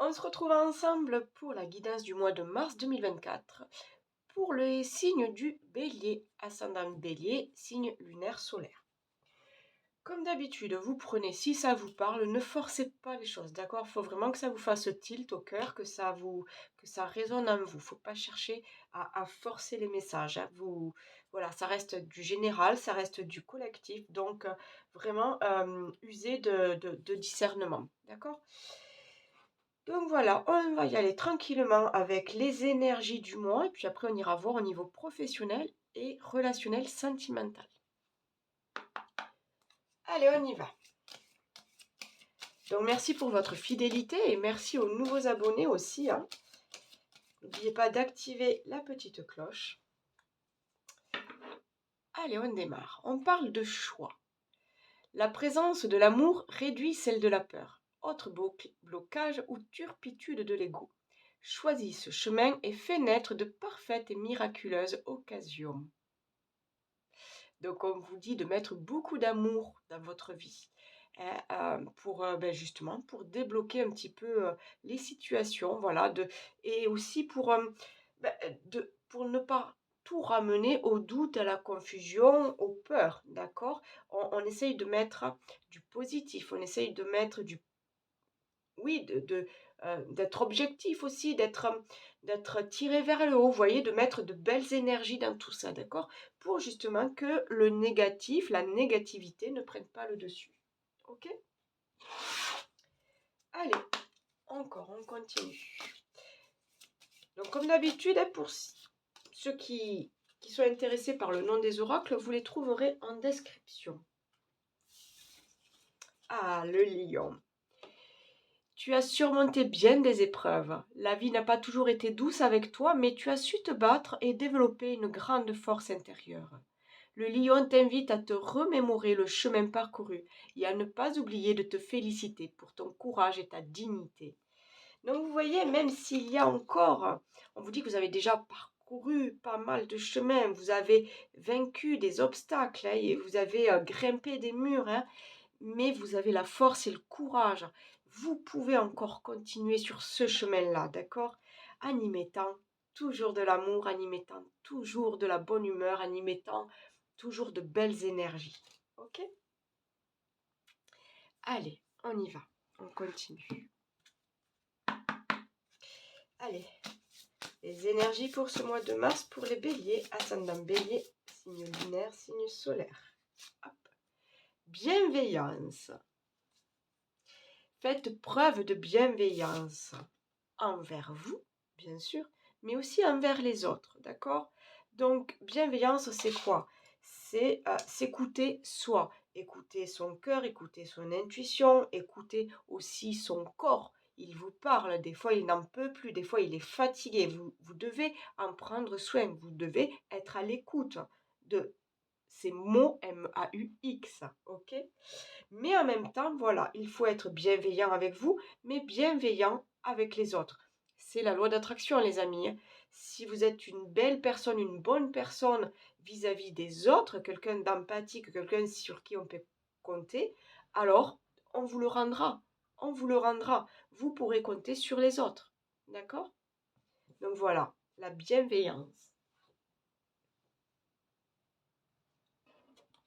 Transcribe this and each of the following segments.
On se retrouve ensemble pour la guidance du mois de mars 2024 pour les signes du Bélier, ascendant Bélier, signe lunaire solaire. Comme d'habitude, vous prenez, si ça vous parle, ne forcez pas les choses, d'accord? Il faut vraiment que ça vous fasse tilt au cœur, que ça résonne en vous. Faut pas chercher à forcer les messages, hein. Voilà, ça reste du général, ça reste du collectif, donc vraiment usez de discernement, d'accord? Donc voilà, on va y aller tranquillement avec les énergies du mois et puis après on ira voir au niveau professionnel et relationnel sentimental. Allez, on y va. Donc merci pour votre fidélité et merci aux nouveaux abonnés aussi, hein. N'oubliez pas d'activer la petite cloche. Allez, on démarre. On parle de choix. La présence de l'amour réduit celle de la peur. Autre blocage ou turpitude de l'ego. Choisis ce chemin et fais naître de parfaites et miraculeuses occasions. Donc on vous dit de mettre beaucoup d'amour dans votre vie, hein, pour, justement pour débloquer un petit peu, les situations, voilà, et aussi pour, pour ne pas tout ramener au doute, à la confusion, aux peurs, d'accord? On essaye de mettre du positif, on essaye de mettre du oui, d'être objectif aussi, d'être tiré vers le haut, vous voyez? De mettre de belles énergies dans tout ça, d'accord? Pour justement que le négatif, la négativité ne prenne pas le dessus. OK? Allez, encore, on continue. Donc comme d'habitude, hein, pour ceux qui sont intéressés par le nom des oracles, vous les trouverez en description. Ah, le lion. Tu as surmonté bien des épreuves. La vie n'a pas toujours été douce avec toi, mais tu as su te battre et développer une grande force intérieure. Le lion t'invite à te remémorer le chemin parcouru et à ne pas oublier de te féliciter pour ton courage et ta dignité. Donc vous voyez, même s'il y a encore, on vous dit que vous avez déjà parcouru pas mal de chemins, vous avez vaincu des obstacles, hein, et vous avez grimpé des murs, hein, mais vous avez la force et le courage. Vous pouvez encore continuer sur ce chemin-là, d'accord? En y mettant toujours de l'amour, en y mettant toujours de la bonne humeur, en y mettant toujours de belles énergies. Ok? Allez, on y va. On continue. Allez, les énergies pour ce mois de mars pour les béliers, ascendant bélier, signe lunaire, signe solaire. Hop. Bienveillance. Faites preuve de bienveillance envers vous, bien sûr, mais aussi envers les autres, d'accord? Donc, bienveillance, c'est quoi? C'est s'écouter soi, écouter son cœur, écouter son intuition, écouter aussi son corps. Il vous parle, des fois il n'en peut plus, des fois il est fatigué. Vous devez en prendre soin, vous devez être à l'écoute de ces mots MAUX, ok? Mais en même temps, voilà, il faut être bienveillant avec vous, mais bienveillant avec les autres. C'est la loi d'attraction, les amis, hein. Si vous êtes une belle personne, une bonne personne vis-à-vis des autres, quelqu'un d'empathique, quelqu'un sur qui on peut compter, alors on vous le rendra. On vous le rendra. Vous pourrez compter sur les autres. D'accord? Donc voilà, la bienveillance.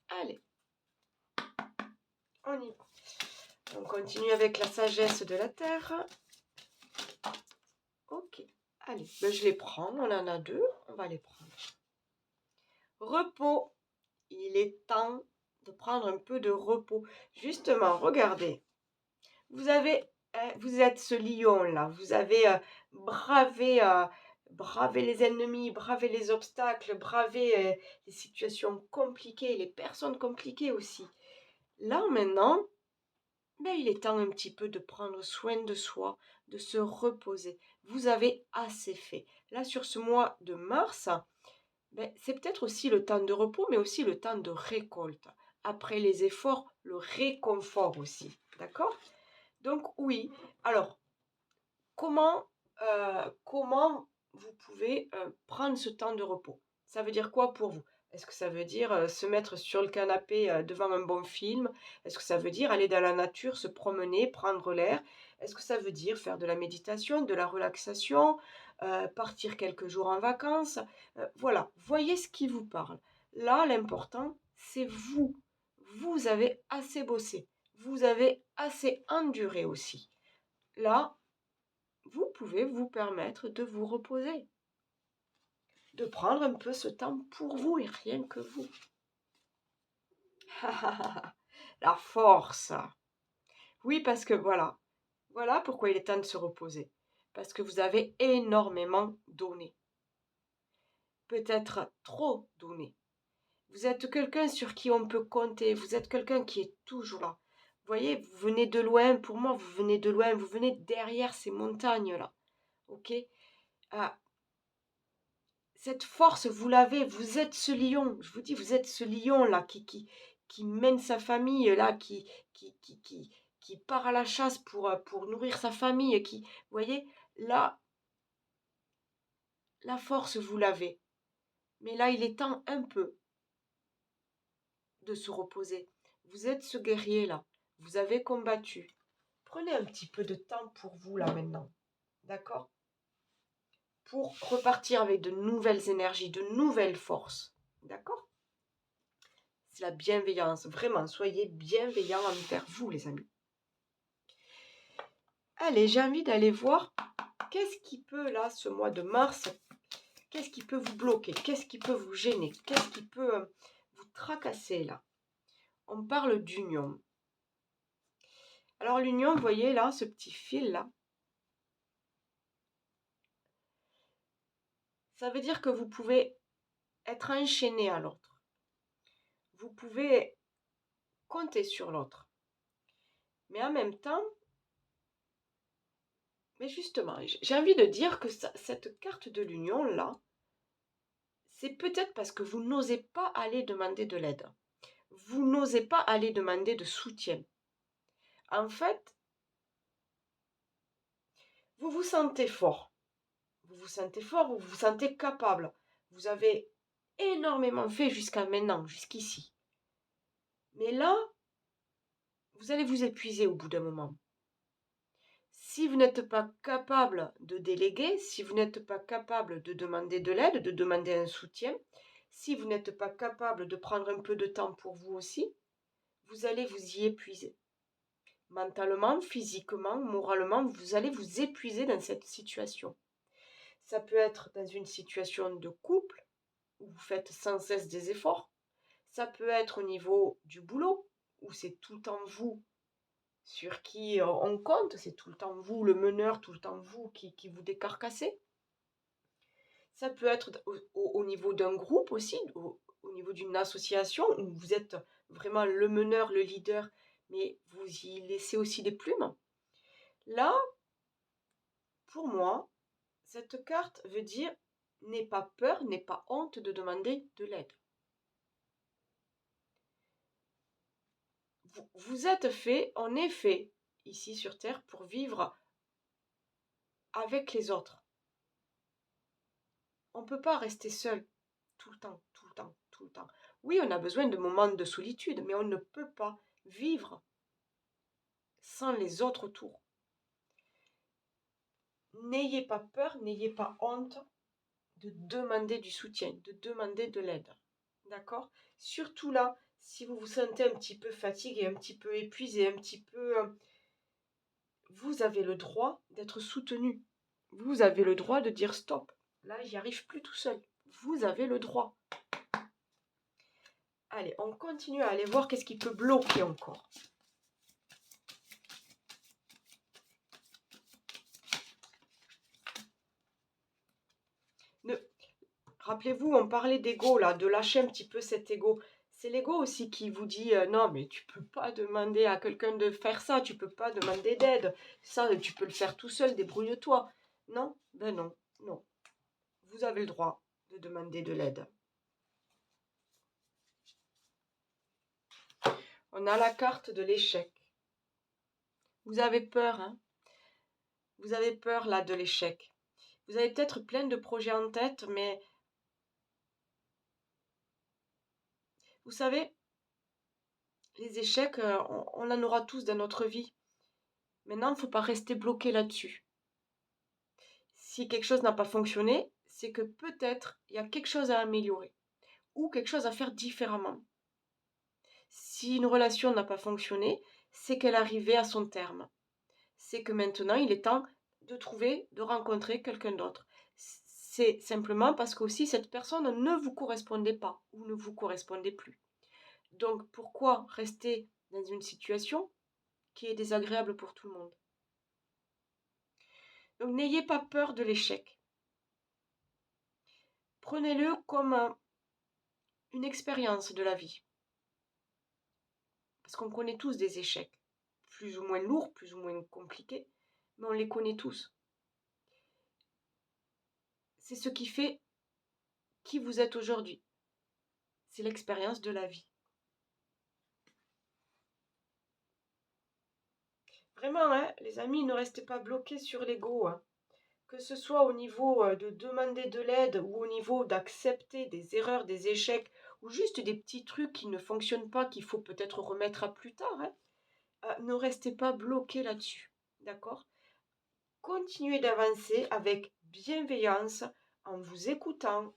Allez, on y va. On continue avec la sagesse de la terre. Ok, allez, je les prends, on en a deux, on va les prendre. Repos, il est temps de prendre un peu de repos. Justement, regardez, vous avez, vous êtes ce lion-là, vous avez bravé les ennemis, bravé les obstacles, bravé les situations compliquées, les personnes compliquées aussi. Là, maintenant, il est temps un petit peu de prendre soin de soi, de se reposer. Vous avez assez fait. Là, sur ce mois de mars, c'est peut-être aussi le temps de repos, mais aussi le temps de récolte. Après les efforts, le réconfort aussi. D'accord? Donc oui. Alors, comment vous pouvez prendre ce temps de repos? Ça veut dire quoi pour vous? Est-ce que ça veut dire, se mettre sur le canapé, devant un bon film? Est-ce que ça veut dire aller dans la nature, se promener, prendre l'air? Est-ce que ça veut dire faire de la méditation, de la relaxation, partir quelques jours en vacances? Voilà, voyez ce qui vous parle. Là, l'important, c'est vous. Vous avez assez bossé, vous avez assez enduré aussi. Là, vous pouvez vous permettre de vous reposer, de prendre un peu ce temps pour vous et rien que vous. La force. Oui, parce que voilà. Voilà pourquoi il est temps de se reposer. Parce que vous avez énormément donné. Peut-être trop donné. Vous êtes quelqu'un sur qui on peut compter. Vous êtes quelqu'un qui est toujours là. Vous voyez, vous venez de loin. Pour moi, vous venez de loin. Vous venez derrière ces montagnes-là. OK? Ah, cette force, vous l'avez. Vous êtes ce lion. Je vous dis, vous êtes ce lion-là qui mène sa famille, là, qui, qui, qui, qui part à la chasse pour nourrir sa famille. Vous voyez, là, la force, vous l'avez. Mais là, il est temps un peu de se reposer. Vous êtes ce guerrier-là. Vous avez combattu. Prenez un petit peu de temps pour vous, là, maintenant. D'accord? Pour repartir avec de nouvelles énergies, de nouvelles forces. D'accord? C'est la bienveillance. Vraiment, soyez bienveillants envers vous, les amis. Allez, j'ai envie d'aller voir qu'est-ce qui peut, là, ce mois de mars, qu'est-ce qui peut vous bloquer? Qu'est-ce qui peut vous gêner? Qu'est-ce qui peut vous tracasser, là? On parle d'union. Alors, l'union, vous voyez, là, ce petit fil-là, ça veut dire que vous pouvez être enchaîné à l'autre. Vous pouvez compter sur l'autre. Mais en même temps, mais justement, j'ai envie de dire que cette carte de l'union, là, c'est peut-être parce que vous n'osez pas aller demander de l'aide. Vous n'osez pas aller demander de soutien. En fait, vous vous sentez fort. Vous vous sentez fort, vous vous sentez capable. Vous avez énormément fait jusqu'à maintenant, jusqu'ici. Mais là, vous allez vous épuiser au bout d'un moment. Si vous n'êtes pas capable de déléguer, si vous n'êtes pas capable de demander de l'aide, de demander un soutien, si vous n'êtes pas capable de prendre un peu de temps pour vous aussi, vous allez vous y épuiser. Mentalement, physiquement, moralement, vous allez vous épuiser dans cette situation. Ça peut être dans une situation de couple, où vous faites sans cesse des efforts. Ça peut être au niveau du boulot, où c'est tout le temps vous sur qui on compte, c'est tout le temps vous le meneur, tout le temps vous qui vous décarcassez. Ça peut être au niveau d'un groupe aussi, au niveau d'une association où vous êtes vraiment le meneur, le leader, mais vous y laissez aussi des plumes. Là, pour moi, cette carte veut dire n'aie pas peur, n'aie pas honte de demander de l'aide. Vous êtes fait, on est fait ici sur Terre pour vivre avec les autres. On ne peut pas rester seul tout le temps, tout le temps, tout le temps. Oui, on a besoin de moments de solitude, mais on ne peut pas vivre sans les autres autour. N'ayez pas peur, n'ayez pas honte de demander du soutien, de demander de l'aide. D'accord? Surtout là, si vous vous sentez un petit peu fatigué, un petit peu épuisé, un petit peu... vous avez le droit d'être soutenu. Vous avez le droit de dire stop. Là, j'y arrive plus tout seul. Vous avez le droit. Allez, on continue à aller voir qu'est-ce qui peut bloquer encore. Rappelez-vous, on parlait d'ego là, de lâcher un petit peu cet ego. C'est l'ego aussi qui vous dit non, mais tu peux pas demander à quelqu'un de faire ça, tu peux pas demander d'aide. Ça, tu peux le faire tout seul, débrouille-toi. Non, ben non, non. Vous avez le droit de demander de l'aide. On a la carte de l'échec. Vous avez peur, hein? Vous avez peur là de l'échec. Vous avez peut-être plein de projets en tête, mais Vous savez, les échecs, on en aura tous dans notre vie. Maintenant, il ne faut pas rester bloqué là-dessus. Si quelque chose n'a pas fonctionné, c'est que peut-être il y a quelque chose à améliorer ou quelque chose à faire différemment. Si une relation n'a pas fonctionné, c'est qu'elle arrivait à son terme. C'est que maintenant, il est temps de rencontrer quelqu'un d'autre. C'est simplement parce qu'aussi cette personne ne vous correspondait pas ou ne vous correspondait plus. Donc pourquoi rester dans une situation qui est désagréable pour tout le monde? Donc n'ayez pas peur de l'échec. Prenez-le comme une expérience de la vie. Parce qu'on connaît tous des échecs, plus ou moins lourds, plus ou moins compliqués, mais on les connaît tous. C'est ce qui fait qui vous êtes aujourd'hui. C'est l'expérience de la vie. Vraiment, hein, les amis, ne restez pas bloqués sur l'ego. Hein. Que ce soit au niveau de demander de l'aide ou au niveau d'accepter des erreurs, des échecs ou juste des petits trucs qui ne fonctionnent pas, qu'il faut peut-être remettre à plus tard. Hein. Ne restez pas bloqués là-dessus. D'accord? Continuez d'avancer avec bienveillance en vous écoutant,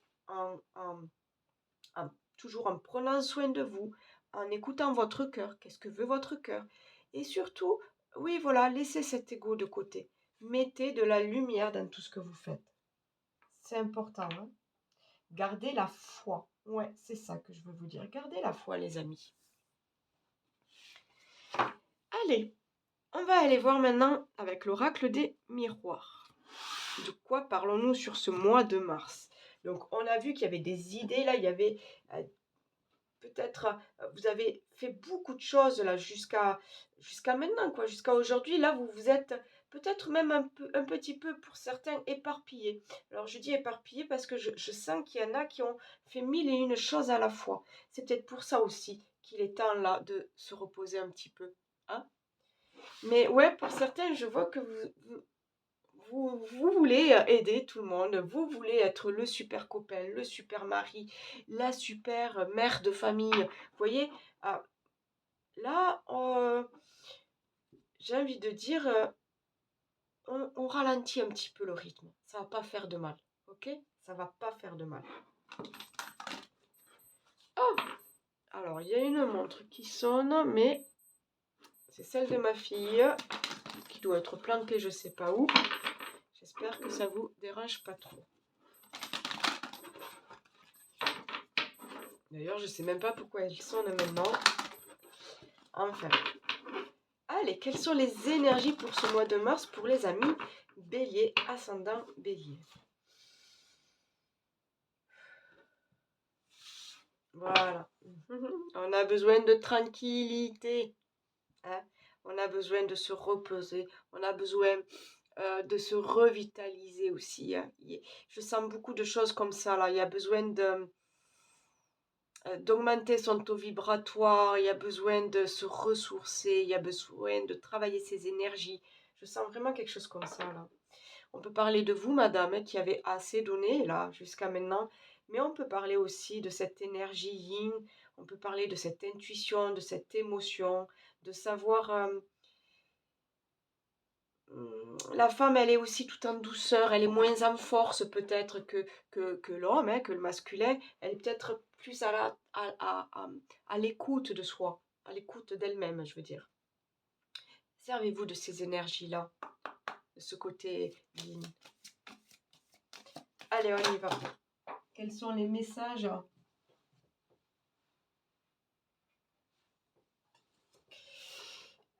toujours en prenant soin de vous, en écoutant votre cœur, qu'est-ce que veut votre cœur. Et surtout, oui, voilà, laissez cet ego de côté. Mettez de la lumière dans tout ce que vous faites. C'est important. Hein. Gardez la foi. Ouais, c'est ça que je veux vous dire. Gardez la foi, les amis. Allez, on va aller voir maintenant avec l'oracle des miroirs. De quoi parlons-nous sur ce mois de mars? Donc, on a vu qu'il y avait des idées là, il y avait peut-être, vous avez fait beaucoup de choses là jusqu'à maintenant, quoi, jusqu'à aujourd'hui. Là, vous vous êtes peut-être même un petit peu pour certains éparpillés. Alors, je dis éparpillés parce que je sens qu'il y en a qui ont fait mille et une choses à la fois. C'est peut-être pour ça aussi qu'il est temps là de se reposer un petit peu. Hein. Mais ouais, pour certains, je vois que vous voulez aider tout le monde, vous voulez être le super copain, le super mari, la super mère de famille. Vous voyez, ah, là, j'ai envie de dire, on ralentit un petit peu le rythme. Ça va pas faire de mal, ok? Ça va pas faire de mal. Oh, alors, il y a une montre qui sonne, mais c'est celle de ma fille qui doit être planquée je sais pas où. J'espère que ça vous dérange pas trop. D'ailleurs, je sais même pas pourquoi elle sonne maintenant. Enfin. Allez, quelles sont les énergies pour ce mois de mars pour les amis Bélier, ascendant Bélier? Voilà. On a besoin de tranquillité. Hein? On a besoin de se reposer. On a besoin de se revitaliser aussi. Hein? Je sens beaucoup de choses comme ça là. Il y a besoin d'augmenter son taux vibratoire, il y a besoin de se ressourcer, il y a besoin de travailler ses énergies. Je sens vraiment quelque chose comme ça là. On peut parler de vous, madame, qui avez assez donné là jusqu'à maintenant, mais on peut parler aussi de cette énergie yin, on peut parler de cette intuition, de cette émotion, de savoir la femme, elle est aussi tout en douceur, elle est moins en force peut-être que l'homme, hein, que le masculin. Elle est peut-être plus à l'écoute de soi, à l'écoute d'elle-même, je veux dire. Servez-vous de ces énergies-là, de ce côté yin. Allez, on y va. Quels sont les messages?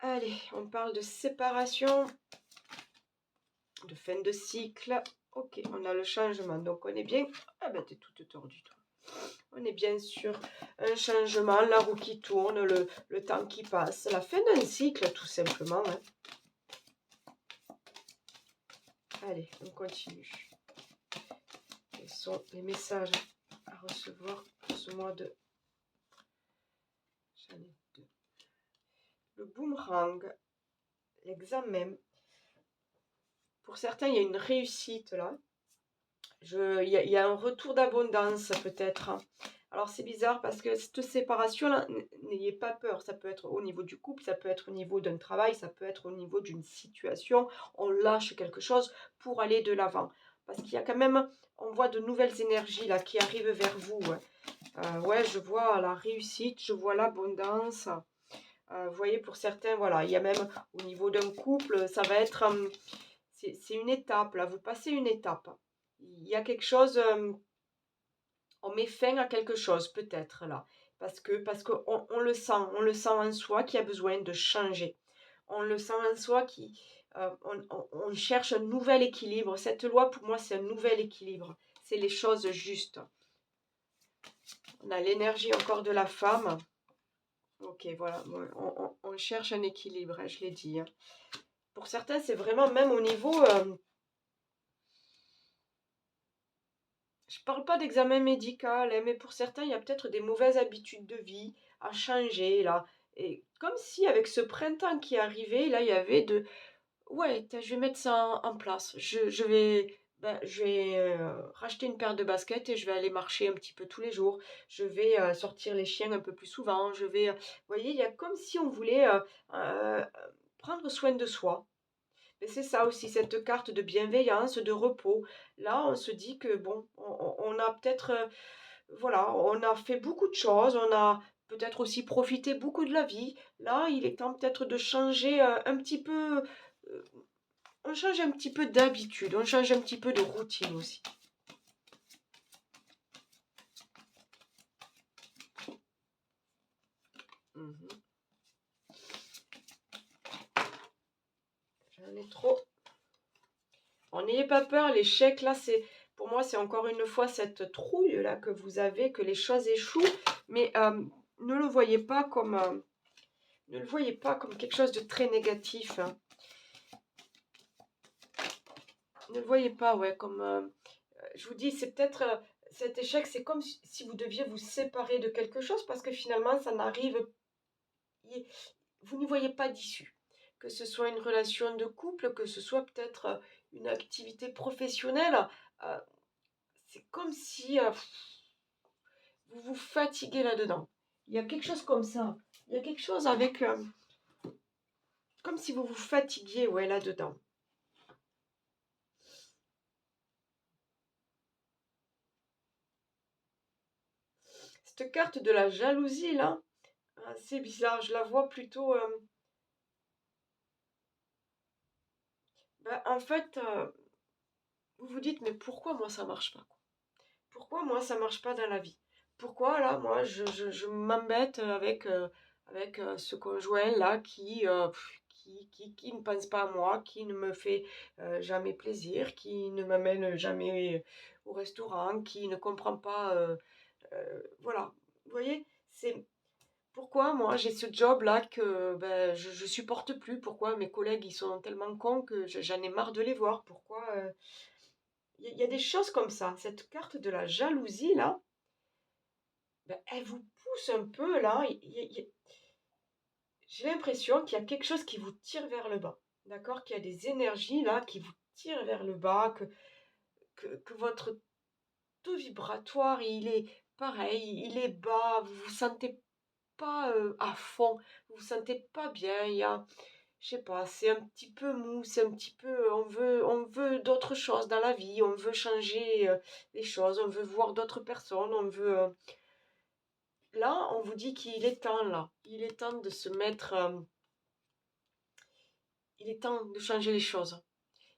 Allez, on parle de séparation, de fin de cycle. Ok, on a le changement, donc on est bien... Ah ben, t'es toute tordue, toi. On est bien sur un changement, la roue qui tourne, le temps qui passe, la fin d'un cycle, tout simplement. Hein. Allez, on continue. Quels sont les messages à recevoir pour ce mois de... J'en ai deux. Le boomerang, l'examen. Pour certains, il y a une réussite là. Il y a un retour d'abondance peut-être. Hein. Alors c'est bizarre parce que cette séparation-là, n'ayez pas peur, ça peut être au niveau du couple, ça peut être au niveau d'un travail, ça peut être au niveau d'une situation. On lâche quelque chose pour aller de l'avant. Parce qu'il y a quand même, on voit de nouvelles énergies là qui arrivent vers vous. Ouais, ouais, je vois la réussite, je vois l'abondance. Vous voyez, pour certains, voilà, il y a même au niveau d'un couple, ça va être, c'est une étape là, vous passez une étape. Il y a quelque chose, on met fin à quelque chose peut-être là, parce que on le sent en soi qui a besoin de changer. On le sent en soi qui, on cherche un nouvel équilibre. Cette loi pour moi c'est un nouvel équilibre, c'est les choses justes. On a l'énergie encore de la femme. Ok, voilà, on cherche un équilibre, hein, je l'ai dit, hein. Pour certains c'est vraiment même au niveau, je parle pas d'examen médical, hein, mais pour certains, il y a peut-être des mauvaises habitudes de vie à changer, là. Et comme si avec ce printemps qui arrivait, là, il y avait de... Ouais, je vais mettre ça en place. Je vais, je vais racheter une paire de baskets et je vais aller marcher un petit peu tous les jours. Je vais sortir les chiens un peu plus souvent. Je vais... vous voyez, il y a comme si on voulait euh, prendre soin de soi. Mais c'est ça aussi, cette carte de bienveillance, de repos. Là, on se dit que bon, on a peut-être, voilà, on a fait beaucoup de choses, on a peut-être aussi profité beaucoup de la vie. Là, il est temps peut-être de changer un petit peu, euh, on change un petit peu d'habitude, on change un petit peu de routine aussi. Mhm. J'en ai trop. Oh, n'ayez pas peur, l'échec, là, c'est pour moi, c'est encore une fois cette trouille là que vous avez, que les choses échouent, mais ne le voyez pas comme ne le voyez pas comme quelque chose de très négatif, hein. Ne le voyez pas, ouais, comme je vous dis, c'est peut-être cet échec, c'est comme si vous deviez vous séparer de quelque chose parce que finalement, ça n'arrive, vous n'y voyez pas d'issue. Que ce soit une relation de couple, que ce soit peut-être une activité professionnelle, euh, c'est comme si vous vous fatiguez là-dedans. Il y a quelque chose comme ça. Il y a quelque chose avec, comme si vous vous fatiguiez, ouais, là-dedans. Cette carte de la jalousie, là, c'est bizarre. Je la vois plutôt. En fait, vous vous dites, mais pourquoi moi ça marche pas, quoi. Pourquoi moi ça marche pas dans la vie? Pourquoi là, moi, je m'embête avec ce conjoint-là qui ne pense pas à moi, qui ne me fait jamais plaisir, qui ne m'amène jamais au restaurant, qui ne comprend pas. Voilà. Vous voyez, c'est pourquoi moi j'ai ce job-là que ben, je supporte plus. Pourquoi mes collègues ils sont tellement cons que j'en ai marre de les voir. Pourquoi y a des choses comme ça. Cette carte de la jalousie là, ben, elle vous pousse un peu là. J'ai l'impression qu'il y a quelque chose qui vous tire vers le bas. D'accord? Qu'il y a des énergies là qui vous tirent vers le bas, que votre taux vibratoire il est pareil, il est bas, vous vous sentez pas à fond, vous vous sentez pas bien, il y a, je sais pas, c'est un petit peu mou, c'est un petit peu, on veut d'autres choses dans la vie, on veut changer les choses, on veut voir d'autres personnes, on veut, là, on vous dit qu'il est temps, là, il est temps de se mettre, il est temps de changer les choses.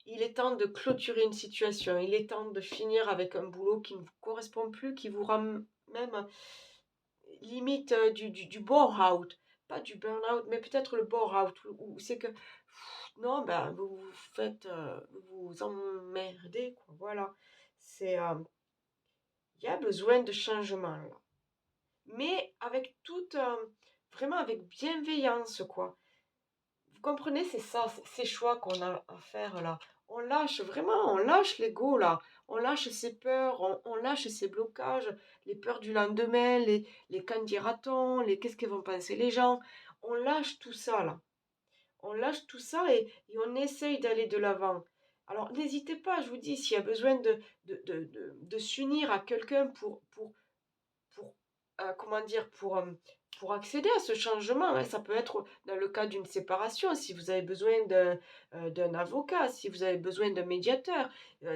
Il est temps de clôturer une situation. Il est temps de finir avec un boulot qui ne vous correspond plus, qui vous rend même limite du bore-out. Pas du burn-out, mais peut-être le bore-out. Où c'est que, non, ben, vous vous faites, vous vous emmerdez, quoi. Voilà. C'est, il y a besoin de changement, là. Mais avec toute, vraiment avec bienveillance, quoi. Vous comprenez, c'est ça, ces choix qu'on a à faire là. On lâche vraiment, on lâche l'ego là. On lâche ses peurs, on lâche ses blocages, les peurs du lendemain, les qu'en dira-t-on, les qu'est-ce que vont penser les gens. On lâche tout ça là. On lâche tout ça et on essaye d'aller de l'avant. Alors n'hésitez pas, je vous dis, s'il y a besoin de s'unir à quelqu'un pour comment dire, pour accéder à ce changement, hein. Ça peut être dans le cas d'une séparation, si vous avez besoin d'un avocat, si vous avez besoin d'un médiateur.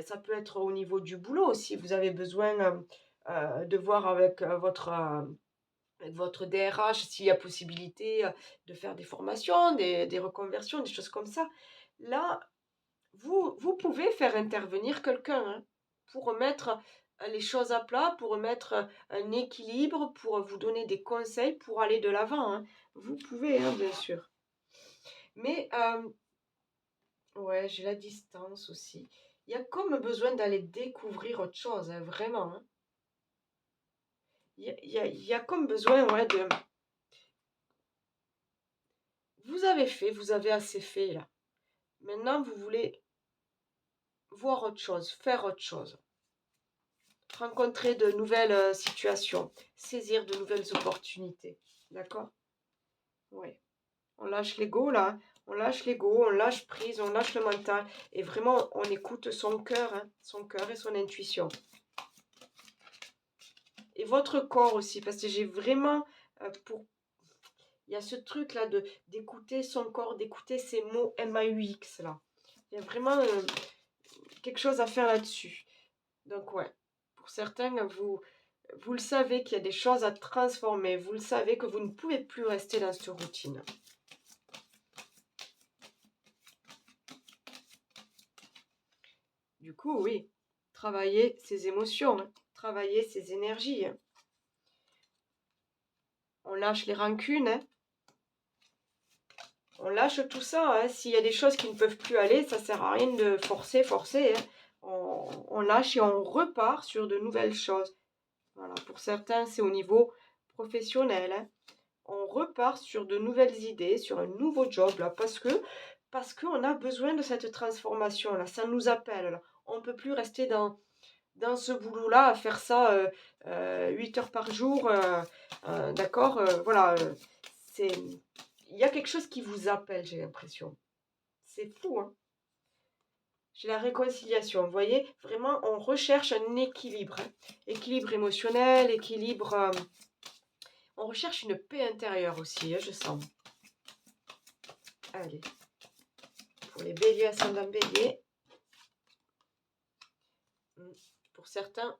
Ça peut être au niveau du boulot, si vous avez besoin de voir avec votre DRH s'il y a possibilité de faire des formations, des reconversions, des choses comme ça. Là, vous pouvez faire intervenir quelqu'un, hein, pour remettre les choses à plat, pour remettre un équilibre, pour vous donner des conseils pour aller de l'avant, hein. Vous pouvez, hein, bien sûr. Mais ouais, j'ai la distance aussi. Il y a comme besoin d'aller découvrir autre chose, hein, vraiment, hein. Il y a comme besoin, ouais, de... Vous avez assez fait là. Maintenant, vous voulez voir autre chose, faire autre chose. Rencontrer de nouvelles situations, saisir de nouvelles opportunités. D'accord? Oui. On lâche l'ego là, hein. On lâche l'ego, on lâche prise, on lâche le mental. Et vraiment, on écoute son cœur, hein, son cœur et son intuition. Et votre corps aussi, parce que j'ai vraiment pour... Il y a ce truc là de d'écouter son corps, d'écouter ces mots MAUX là. Il y a vraiment quelque chose à faire là-dessus. Donc ouais, pour certains, vous le savez qu'il y a des choses à transformer. Vous le savez que vous ne pouvez plus rester dans cette routine. Du coup, oui, travailler ses émotions, hein, travailler ses énergies, hein. On lâche les rancunes, hein. On lâche tout ça, hein. S'il y a des choses qui ne peuvent plus aller, ça ne sert à rien de forcer, hein. On lâche et on repart sur de nouvelles choses. Voilà, pour certains, c'est au niveau professionnel, hein. On repart sur de nouvelles idées, sur un nouveau job, là, parce qu'on a besoin de cette transformation-là. Ça nous appelle, là. On ne peut plus rester dans ce boulot-là, à faire ça 8 heures par jour, d'accord, voilà, c'est, il y a quelque chose qui vous appelle, j'ai l'impression. C'est fou, hein. J'ai la réconciliation, vous voyez, vraiment, on recherche un équilibre, hein. Équilibre émotionnel, équilibre... on recherche une paix intérieure aussi, hein, je sens. Allez, pour les béliers, ascendant bélier, pour certains,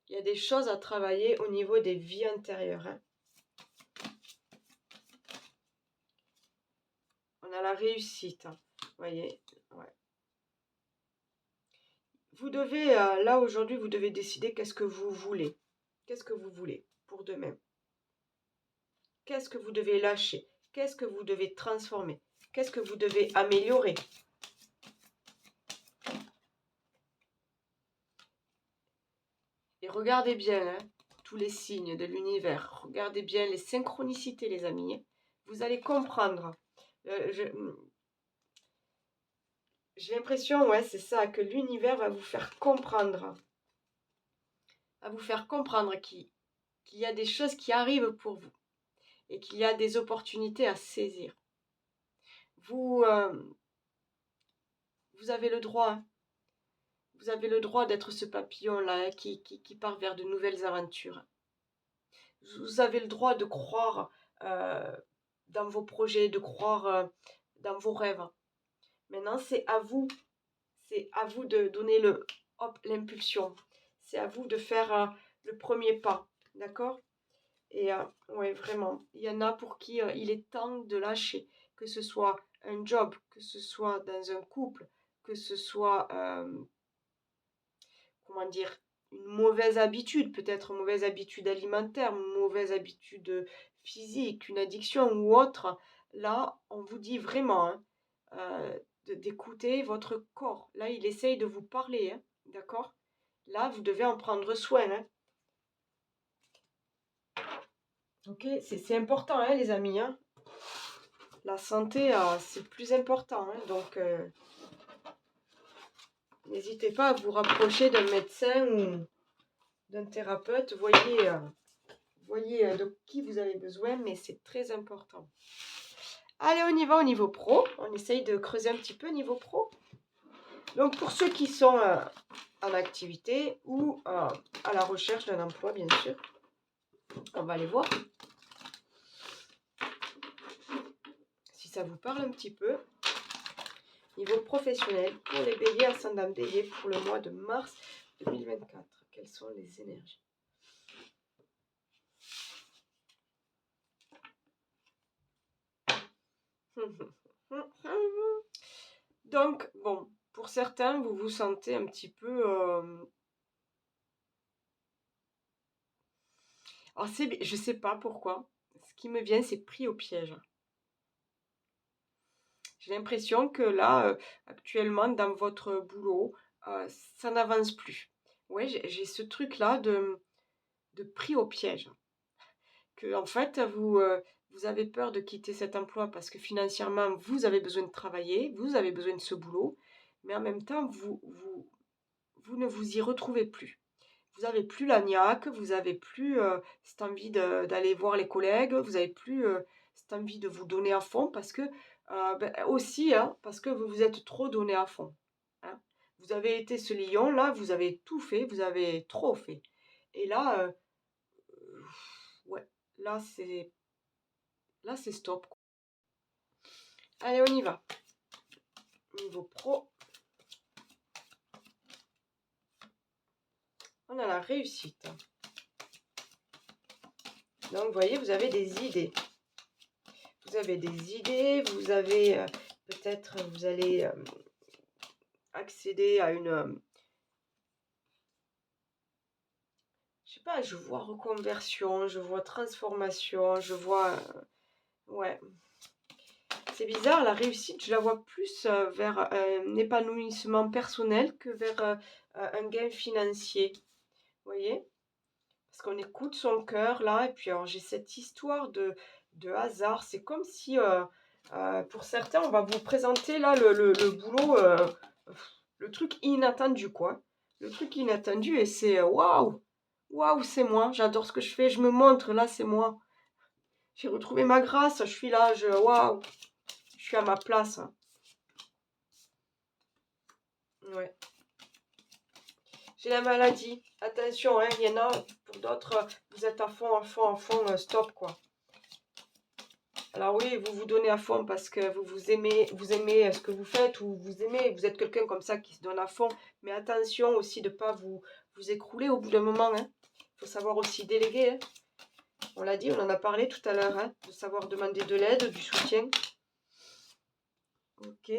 il y a des choses à travailler au niveau des vies intérieures, hein. On a la réussite, hein, vous voyez, ouais. Vous devez, là aujourd'hui, vous devez décider qu'est-ce que vous voulez. Qu'est-ce que vous voulez pour demain? Qu'est-ce que vous devez lâcher? Qu'est-ce que vous devez transformer? Qu'est-ce que vous devez améliorer? Et regardez bien, hein, tous les signes de l'univers. Regardez bien les synchronicités, les amis, hein. Vous allez comprendre. J'ai l'impression, ouais, c'est ça, que l'univers va vous faire comprendre. Va vous faire comprendre qu'il y a des choses qui arrivent pour vous. Et qu'il y a des opportunités à saisir. Vous, vous avez le droit, hein. Vous avez le droit d'être ce papillon-là, hein, qui part vers de nouvelles aventures. Vous avez le droit de croire dans vos projets, de croire dans vos rêves. Maintenant, c'est à vous. C'est à vous de donner l'impulsion. C'est à vous de faire le premier pas. D'accord? Et ouais, vraiment, il y en a pour qui il est temps de lâcher. Que ce soit un job, que ce soit dans un couple, que ce soit... comment dire, une mauvaise habitude, peut-être une mauvaise habitude alimentaire, une mauvaise habitude physique, une addiction ou autre, là, on vous dit vraiment, hein, d'écouter votre corps. Là, il essaye de vous parler, hein, d'accord? Là, vous devez en prendre soin, hein. Ok, c'est important, hein, les amis, hein. La santé, c'est le plus important, hein, donc n'hésitez pas à vous rapprocher d'un médecin ou d'un thérapeute. Voyez de qui vous avez besoin, mais c'est très important. Allez, on y va au niveau pro. On essaye de creuser un petit peu au niveau pro. Donc, pour ceux qui sont en activité ou à la recherche d'un emploi, bien sûr. On va aller voir si ça vous parle un petit peu. Niveau professionnel, pour les béliers, ascendant bélier, pour le mois de mars 2024. Quelles sont les énergies? Donc, bon, pour certains, vous vous sentez un petit peu... Alors, je sais pas pourquoi. Ce qui me vient, c'est pris au piège. J'ai l'impression que là, actuellement, dans votre boulot, ça n'avance plus. Ouais, j'ai ce truc-là de pris au piège. Que, en fait, vous avez peur de quitter cet emploi parce que financièrement, vous avez besoin de travailler, vous avez besoin de ce boulot, mais en même temps, vous ne vous y retrouvez plus. Vous avez plus la niaque, vous avez plus cette envie d'aller voir les collègues, vous avez plus cette envie de vous donner à fond parce que ben, aussi hein, parce que vous vous êtes trop donné à fond. Hein. Vous avez été ce lion là, vous avez tout fait, vous avez trop fait. Et là, ouais, là c'est stop. Allez, on y va. Niveau pro, on a la réussite. Donc, vous voyez, vous avez des idées. Vous avez des idées, vous avez peut-être, vous allez accéder à une, je sais pas, je vois reconversion, je vois transformation, je vois, ouais. C'est bizarre, la réussite, je la vois plus vers un épanouissement personnel que vers un gain financier. Vous voyez? Parce qu'on écoute son cœur là, et puis alors j'ai cette histoire de hasard. C'est comme si, pour certains, on va vous présenter là le boulot, le truc inattendu quoi. Le truc inattendu, et c'est waouh! Waouh, c'est moi, j'adore ce que je fais, je me montre, là c'est moi. J'ai retrouvé ma grâce, je suis là, waouh, je suis à ma place. Ouais. J'ai la maladie. Attention, hein, il y en a pour d'autres, vous êtes à fond, à fond, à fond, stop quoi. Alors oui, vous vous donnez à fond parce que vous aimez ce que vous faites, ou vous êtes quelqu'un comme ça qui se donne à fond. Mais attention aussi de ne pas vous écrouler au bout d'un moment. Il faut savoir aussi déléguer. Hein. On l'a dit, on en a parlé tout à l'heure, hein, de savoir demander de l'aide, du soutien. Ok.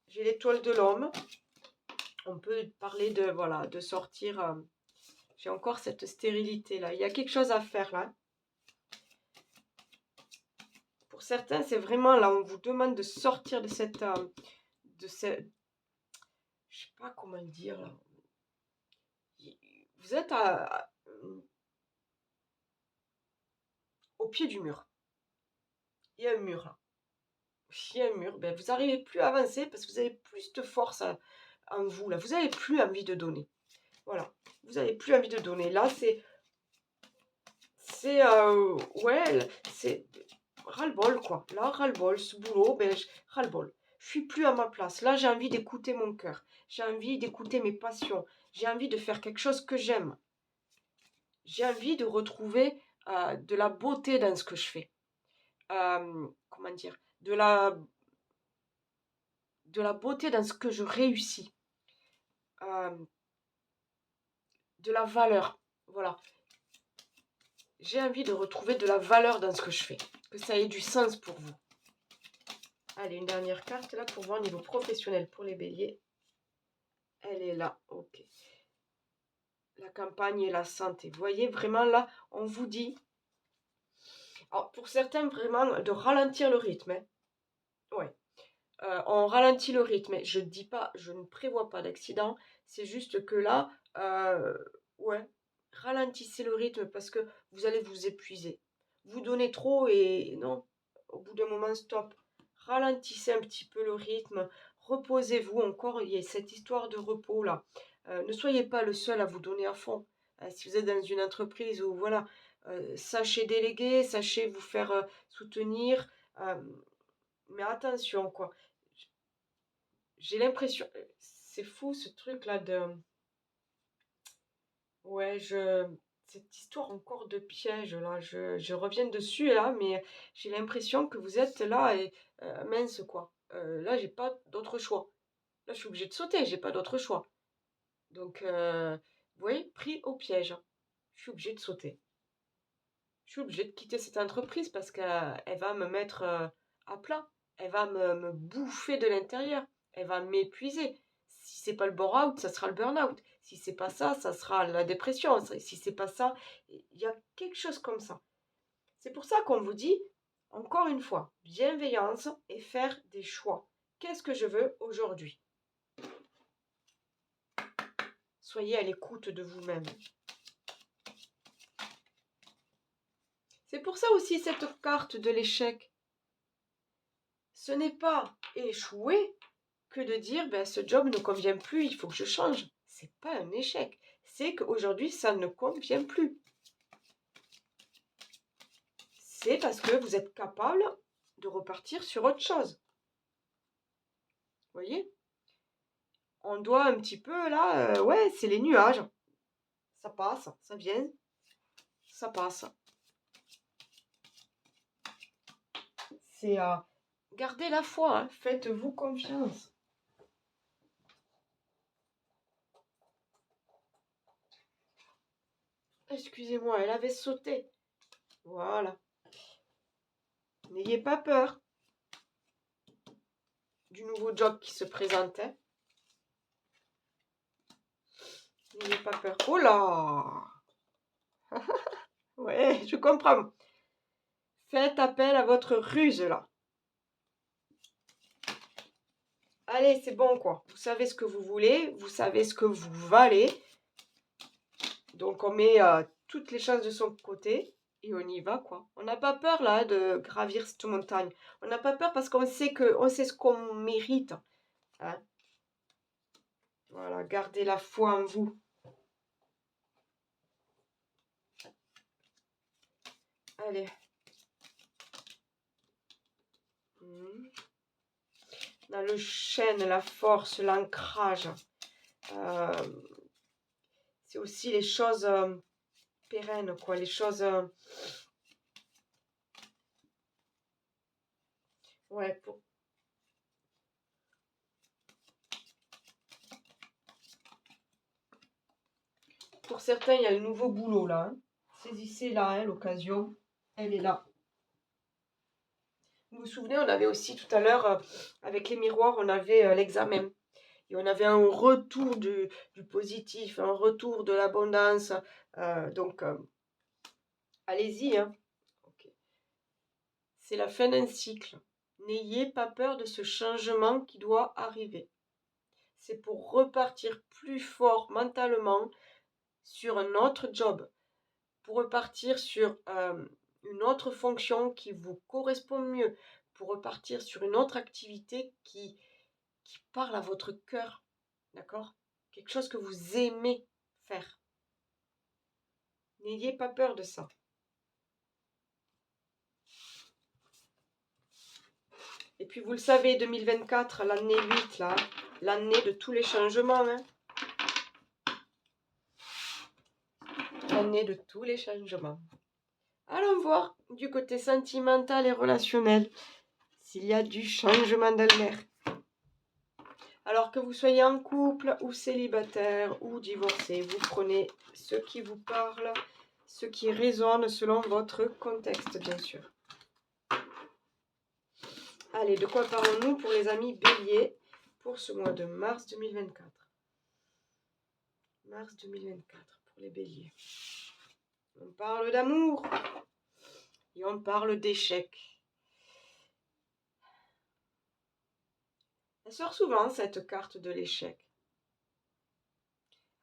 J'ai l'étoile de l'homme. On peut parler de, voilà, de sortir. J'ai encore cette stérilité là. Il y a quelque chose à faire là. Pour certains, c'est vraiment là, on vous demande de sortir de cette, je sais pas comment le dire là. Vous êtes au pied du mur. Il y a un mur là. Il y a un mur. Ben, vous n'arrivez plus à avancer parce que vous avez plus de force en vous là. Vous n'avez plus envie de donner. Voilà. Vous n'avez plus envie de donner. Là, ouais, c'est ras-le-bol quoi. Là, ras-le-bol. Ce boulot, ben, ras-le-bol. Je suis plus à ma place. Là, j'ai envie d'écouter mon cœur. J'ai envie d'écouter mes passions. J'ai envie de faire quelque chose que j'aime. J'ai envie de retrouver de la beauté dans ce que je fais. Comment dire, de la beauté dans ce que je réussis, euh, de la valeur. Voilà. J'ai envie de retrouver de la valeur dans ce que je fais, que ça ait du sens pour vous. Allez, une dernière carte là pour voir au niveau professionnel pour les béliers. Elle est là, ok. La campagne et la santé. Vous voyez, vraiment là, on vous dit, alors pour certains, vraiment, de ralentir le rythme. Hein. Ouais. On ralentit le rythme. Je dis pas, je ne prévois pas d'accident. C'est juste que là, ouais, ralentissez le rythme parce que vous allez vous épuiser. Vous donnez trop et non, au bout d'un moment, stop. Ralentissez un petit peu le rythme. Reposez-vous encore. Il y a cette histoire de repos là. Ne soyez pas le seul à vous donner à fond. Si vous êtes dans une entreprise où voilà, sachez déléguer, sachez vous faire soutenir. Mais attention quoi. J'ai l'impression, c'est fou ce truc là de, ouais, cette histoire encore de piège là, je reviens dessus là, mais j'ai l'impression que vous êtes là et mince quoi, là j'ai pas d'autre choix. Là je suis obligée de sauter, j'ai pas d'autre choix. Donc vous voyez, pris au piège. Je suis obligée de sauter. Je suis obligée de quitter cette entreprise parce qu'elle va me mettre, à plat. Elle va me bouffer de l'intérieur. Elle va m'épuiser. Si c'est pas le bore-out, ça sera le burn-out. Si c'est pas ça, ça sera la dépression. Si c'est pas ça, il y a quelque chose comme ça. C'est pour ça qu'on vous dit, encore une fois, bienveillance et faire des choix. Qu'est-ce que je veux aujourd'hui? Soyez à l'écoute de vous-même. C'est pour ça aussi cette carte de l'échec. Ce n'est pas échouer que de dire ben, ce job ne convient plus, il faut que je change. C'est pas un échec. C'est qu'aujourd'hui, ça ne convient plus. C'est parce que vous êtes capable de repartir sur autre chose. Vous voyez? On doit un petit peu là, ouais, c'est les nuages. Ça passe, ça vient, ça passe. C'est gardez la foi, hein, faites-vous confiance. Excusez-moi, elle avait sauté. Voilà. N'ayez pas peur du nouveau job qui se présentait. N'ayez pas peur. Oh là! Ouais, je comprends. Faites appel à votre ruse là. Allez, c'est bon quoi. Vous savez ce que vous voulez, vous savez ce que vous valez. Donc on met toutes les chances de son côté et on y va quoi. On n'a pas peur là de gravir cette montagne. On n'a pas peur parce qu'on sait ce qu'on mérite. Hein. Voilà, gardez la foi en vous. Allez. Dans le chêne, la force, l'ancrage. C'est aussi les choses pérennes, quoi. Les choses... ouais, pour certains, il y a le nouveau boulot, là. Hein. Saisissez-la, hein, l'occasion. Elle est là. Vous vous souvenez, on avait aussi tout à l'heure, avec les miroirs, on avait l'examen. Et on avait un retour du positif, un retour de l'abondance. Donc, allez-y. Hein. Okay. C'est la fin d'un cycle. N'ayez pas peur de ce changement qui doit arriver. C'est pour repartir plus fort mentalement sur un autre job, pour repartir sur une autre fonction qui vous correspond mieux, pour repartir sur une autre activité qui parle à votre cœur, d'accord? Quelque chose que vous aimez faire. N'ayez pas peur de ça. Et puis vous le savez, 2024, l'année 8, là, l'année de tous les changements. Hein. L'année de tous les changements. Allons voir du côté sentimental et relationnel s'il y a du changement dans l'air. Alors que vous soyez en couple ou célibataire ou divorcé, vous prenez ce qui vous parle, ce qui résonne selon votre contexte, bien sûr. Allez, de quoi parlons-nous pour les amis béliers pour ce mois de mars 2024? Mars 2024 pour les béliers. On parle d'amour et on parle d'échec. Elle sort souvent cette carte de l'échec.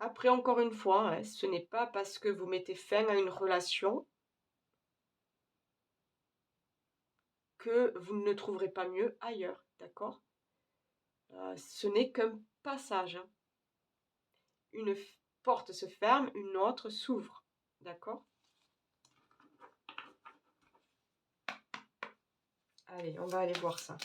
Après, encore une fois, hein, ce n'est pas parce que vous mettez fin à une relation que vous ne trouverez pas mieux ailleurs, d'accord? Ce n'est qu'un passage. Hein. Une porte se ferme, une autre s'ouvre, d'accord? Allez, on va aller voir ça.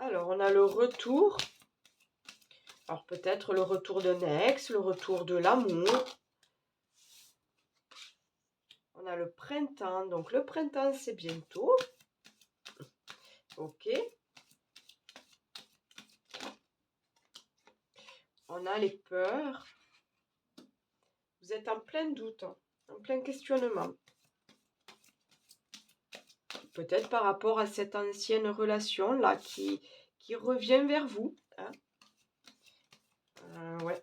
Alors, on a le retour. Alors, peut-être le retour d'un ex, le retour de l'amour. On a le printemps. Donc, le printemps, c'est bientôt. Ok. On a les peurs. Vous êtes en plein doute, hein, en plein questionnement. Peut-être par rapport à cette ancienne relation-là qui revient vers vous. Hein. Ouais.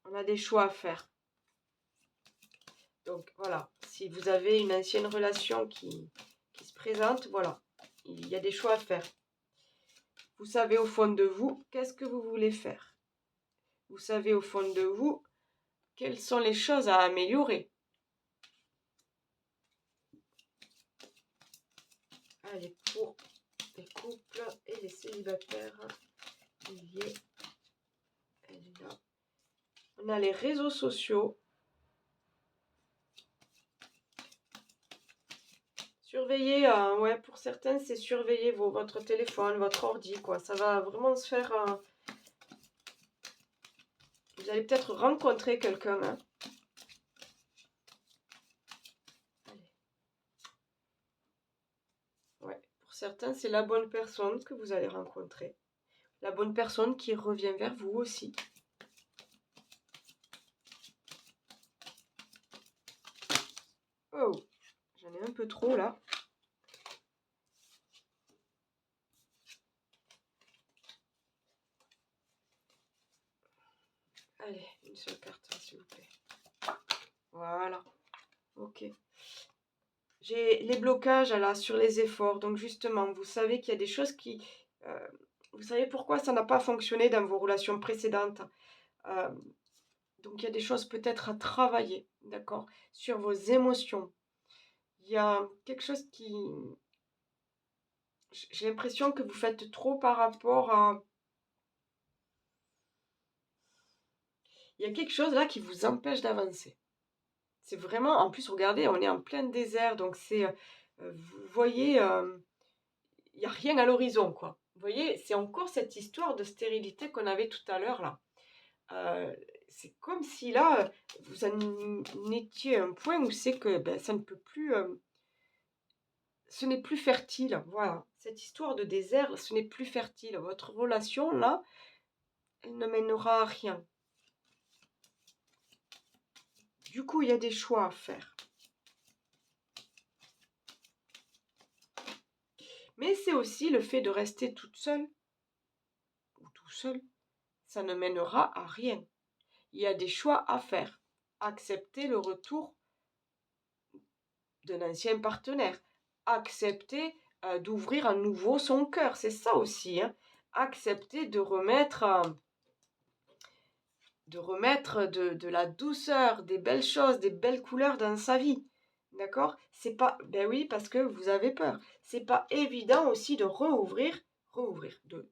On a des choix à faire. Donc voilà, si vous avez une ancienne relation qui se présente, voilà, il y a des choix à faire. Vous savez au fond de vous, qu'est-ce que vous voulez faire. Vous savez au fond de vous, quelles sont les choses à améliorer. Allez, pour les couples et les célibataires, liés, elle est là. On a les réseaux sociaux. Surveillez, ouais, pour certains, c'est surveiller votre téléphone, votre ordi, quoi. Ça va vraiment se faire... Vous allez peut-être rencontrer quelqu'un, hein. Allez. Ouais, pour certains, c'est la bonne personne que vous allez rencontrer. La bonne personne qui revient vers vous aussi. Oh, j'en ai un peu trop, là. Allez, une seule carte, s'il vous plaît. Voilà. Ok. J'ai les blocages là sur les efforts. Donc justement, vous savez qu'il y a des choses qui... vous savez pourquoi ça n'a pas fonctionné dans vos relations précédentes. Donc il y a des choses peut-être à travailler, d'accord, sur vos émotions. Il y a quelque chose qui... J'ai l'impression que vous faites trop par rapport à... Il y a quelque chose là qui vous empêche d'avancer. C'est vraiment... En plus, regardez, on est en plein désert, donc c'est... vous voyez, il n'y a rien à l'horizon, quoi. Vous voyez, c'est encore cette histoire de stérilité qu'on avait tout à l'heure, là. C'est comme si là, vous en étiez à un point où c'est que ben, ça ne peut plus... ce n'est plus fertile, voilà. Cette histoire de désert, ce n'est plus fertile. Votre relation, là, elle ne mènera à rien. Du coup, il y a des choix à faire. Mais c'est aussi le fait de rester toute seule, ou tout seul, ça ne mènera à rien. Il y a des choix à faire. Accepter le retour d'un ancien partenaire. Accepter d'ouvrir à nouveau son cœur. C'est ça aussi. Hein. Accepter de remettre de la douceur, des belles choses, des belles couleurs dans sa vie. D'accord? C'est pas... Ben oui, parce que vous avez peur. C'est pas évident aussi de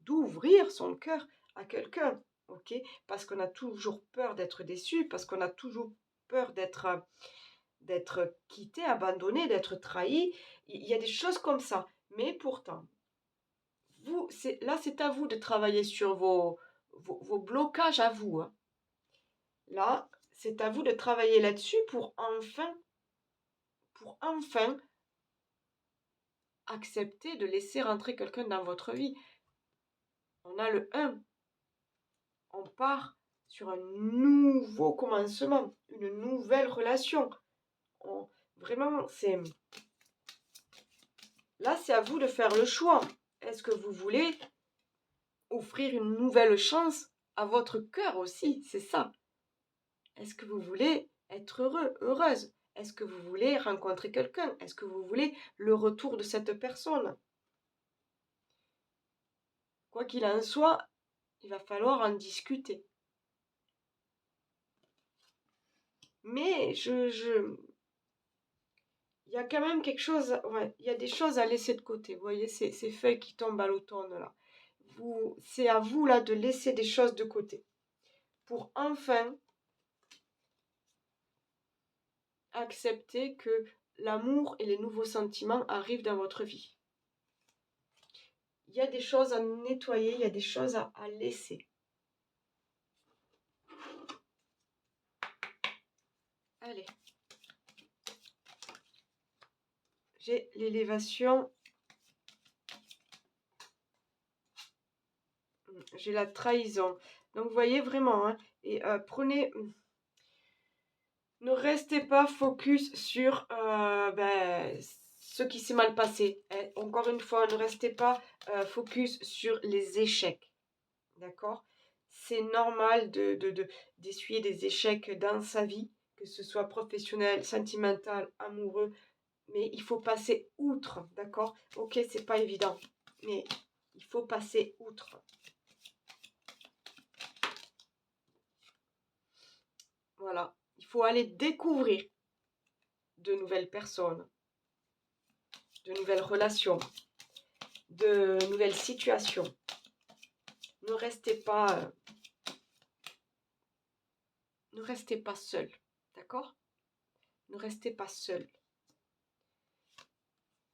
d'ouvrir son cœur à quelqu'un. Ok? Parce qu'on a toujours peur d'être déçu, parce qu'on a toujours peur d'être quitté, abandonné, d'être trahi. Il y a des choses comme ça. Mais pourtant, là, c'est à vous de travailler sur vos blocages à vous. Hein. Là, c'est à vous de travailler là-dessus pour enfin accepter de laisser rentrer quelqu'un dans votre vie. On a le 1. On part sur un nouveau commencement, une nouvelle relation. Vraiment, là, c'est à vous de faire le choix. Est-ce que vous voulez offrir une nouvelle chance à votre cœur aussi? C'est ça. Est-ce que vous voulez être heureux, heureuse? Est-ce que vous voulez rencontrer quelqu'un? Est-ce que vous voulez le retour de cette personne? Quoi qu'il en soit, il va falloir en discuter. Mais il y a quand même quelque chose, ouais, il y a des choses à laisser de côté. Vous voyez, ces feuilles qui tombent à l'automne là. C'est à vous là de laisser des choses de côté. Pour enfin acceptez que l'amour et les nouveaux sentiments arrivent dans votre vie. Il y a des choses à nettoyer, il y a des choses à laisser. Allez. J'ai l'élévation. J'ai la trahison. Donc, vous voyez vraiment, hein, et prenez... Ne restez pas focus sur ce qui s'est mal passé. Hein. Encore une fois, ne restez pas focus sur les échecs. D'accord? C'est normal d'essuyer des échecs dans sa vie, que ce soit professionnel, sentimental, amoureux, mais il faut passer outre. D'accord? Ok, c'est pas évident, mais il faut passer outre. Voilà. Il faut aller découvrir de nouvelles personnes, de nouvelles relations, de nouvelles situations. Ne restez pas seul, d'accord? Ne restez pas seul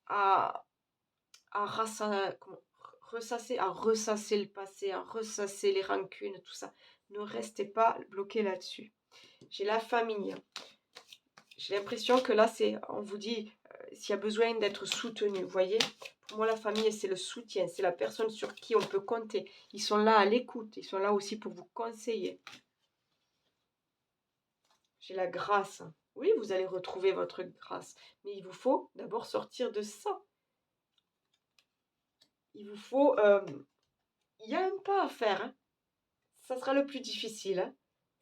à ressasser le passé, à ressasser les rancunes, tout ça. Ne restez pas bloqué là-dessus. J'ai la famille. J'ai l'impression que là, on vous dit s'il y a besoin d'être soutenu. Vous voyez, pour moi, la famille, c'est le soutien. C'est la personne sur qui on peut compter. Ils sont là à l'écoute. Ils sont là aussi pour vous conseiller. J'ai la grâce. Oui, vous allez retrouver votre grâce. Mais il vous faut d'abord sortir de ça. Il vous faut... il y a un pas à faire. Hein. Ça sera le plus difficile. Hein.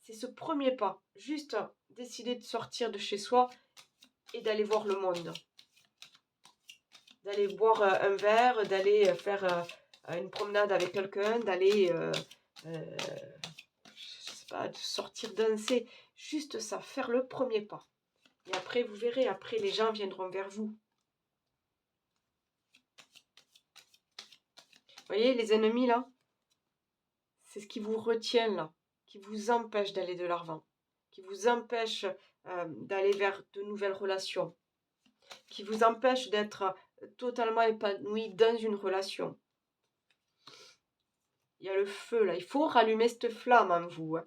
C'est ce premier pas. Juste décider de sortir de chez soi et d'aller voir le monde. D'aller boire un verre, d'aller faire une promenade avec quelqu'un, d'aller, je sais pas, de sortir danser. Juste ça, faire le premier pas. Et après, vous verrez, après, les gens viendront vers vous. Vous voyez, les ennemis, là, c'est ce qui vous retient, là, qui vous empêche d'aller de l'avant, qui vous empêche d'aller vers de nouvelles relations, qui vous empêche d'être totalement épanoui dans une relation. Il y a le feu, là. Il faut rallumer cette flamme en vous. Hein.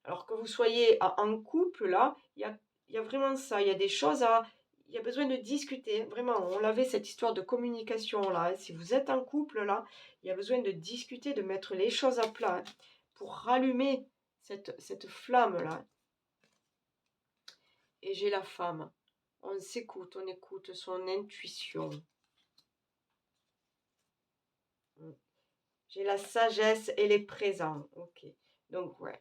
Alors que vous soyez en couple, là, il y a vraiment ça. Il y a des choses à... Il y a besoin de discuter. Vraiment, on avait cette histoire de communication, là. Hein. Si vous êtes en couple, là, il y a besoin de discuter, de mettre les choses à plat hein, pour rallumer cette flamme-là. Et j'ai la femme. On s'écoute, on écoute son intuition. J'ai la sagesse et les présents. Ok. Donc, ouais.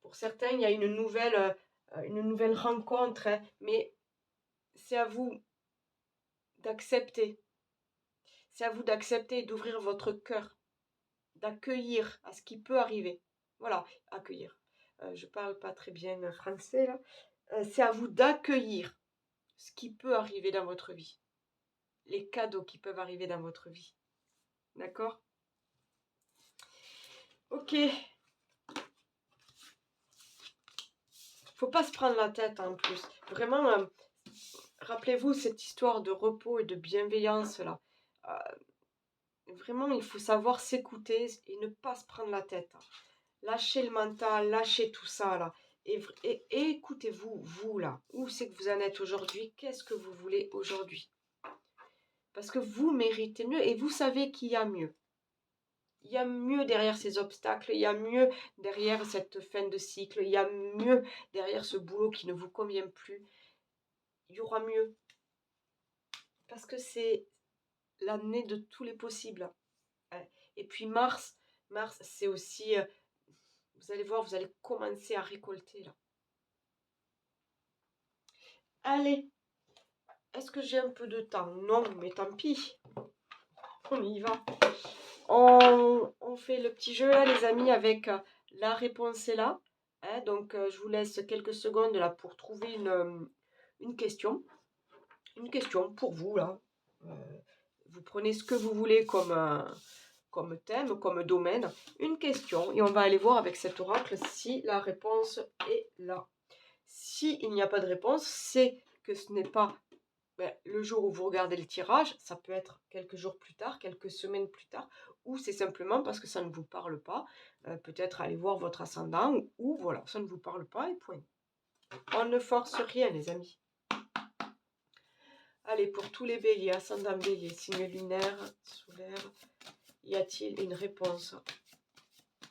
Pour certains, il y a une nouvelle rencontre, hein, mais c'est à vous d'accepter. C'est à vous d'accepter et d'ouvrir votre cœur, d'accueillir à ce qui peut arriver. Voilà, accueillir. Je parle pas très bien français là. C'est à vous d'accueillir ce qui peut arriver dans votre vie. Les cadeaux qui peuvent arriver dans votre vie. D'accord? Ok. Faut pas se prendre la tête en plus. Vraiment, rappelez-vous cette histoire de repos et de bienveillance là. Vraiment, il faut savoir s'écouter et ne pas se prendre la tête. Lâchez le mental, lâchez tout ça là. Et écoutez-vous, vous là. Où c'est que vous en êtes aujourd'hui? Qu'est-ce que vous voulez aujourd'hui? Parce que vous méritez mieux et vous savez qu'il y a mieux. Il y a mieux derrière ces obstacles, il y a mieux derrière cette fin de cycle, il y a mieux derrière ce boulot qui ne vous convient plus. Il y aura mieux. Parce que c'est l'année de tous les possibles. Et puis Mars, c'est aussi, vous allez voir, vous allez commencer à récolter là. Allez, est-ce que j'ai un peu de temps? Non, mais tant pis. On y va. On fait le petit jeu là, les amis, avec la réponse est là. Hein, donc, je vous laisse quelques secondes là pour trouver une question. Une question pour vous là. Vous prenez ce que vous voulez comme thème, comme domaine. Une question et on va aller voir avec cet oracle si la réponse est là. S'il n'y a pas de réponse, c'est que ce n'est pas le jour où vous regardez le tirage, ça peut être quelques jours plus tard, quelques semaines plus tard, ou c'est simplement parce que ça ne vous parle pas. Peut-être aller voir votre ascendant, ou voilà, ça ne vous parle pas et point. On ne force rien, les amis. Allez, pour tous les béliers, ascendant bélier, signe lunaire, solaire, y a-t-il une réponse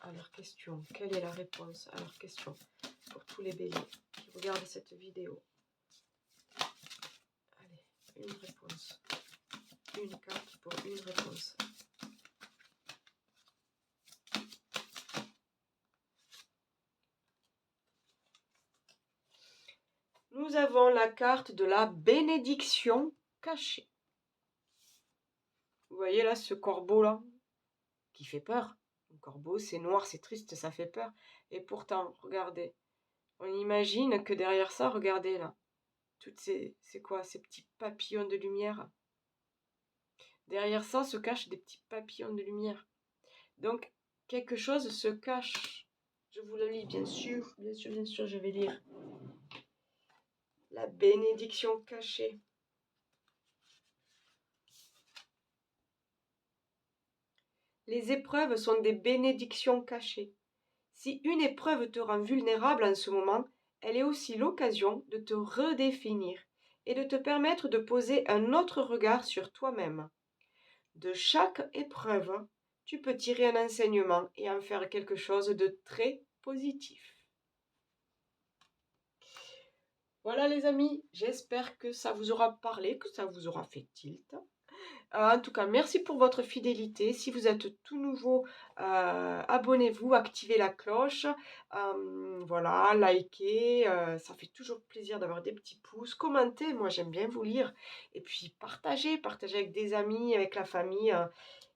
à leur question? Quelle est la réponse à leur question pour tous les béliers qui regardent cette vidéo? Allez, une réponse. Une carte pour une réponse. Nous avons la carte de la bénédiction cachée. Vous voyez là, ce corbeau-là, qui fait peur. Le corbeau, c'est noir, c'est triste, ça fait peur. Et pourtant, regardez, on imagine que derrière ça, regardez là, toutes c'est quoi, ces petits papillons de lumière. Derrière ça se cachent des petits papillons de lumière. Donc, quelque chose se cache. Je vous le lis, bien sûr, bien sûr, bien sûr, je vais lire. La bénédiction cachée. Les épreuves sont des bénédictions cachées. Si une épreuve te rend vulnérable en ce moment, elle est aussi l'occasion de te redéfinir et de te permettre de poser un autre regard sur toi-même. De chaque épreuve, tu peux tirer un enseignement et en faire quelque chose de très positif. Voilà les amis, j'espère que ça vous aura parlé, que ça vous aura fait tilt. En tout cas, merci pour votre fidélité. Si vous êtes tout nouveau, abonnez-vous, activez la cloche. Voilà, likez. Ça fait toujours plaisir d'avoir des petits pouces. Commentez, moi j'aime bien vous lire. Et puis partagez avec des amis, avec la famille.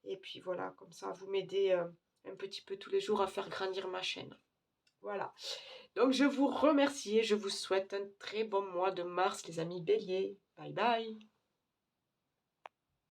Et puis voilà, comme ça vous m'aidez un petit peu tous les jours à faire grandir ma chaîne. Voilà. Donc je vous remercie et je vous souhaite un très bon mois de mars, les amis béliers. Bye bye.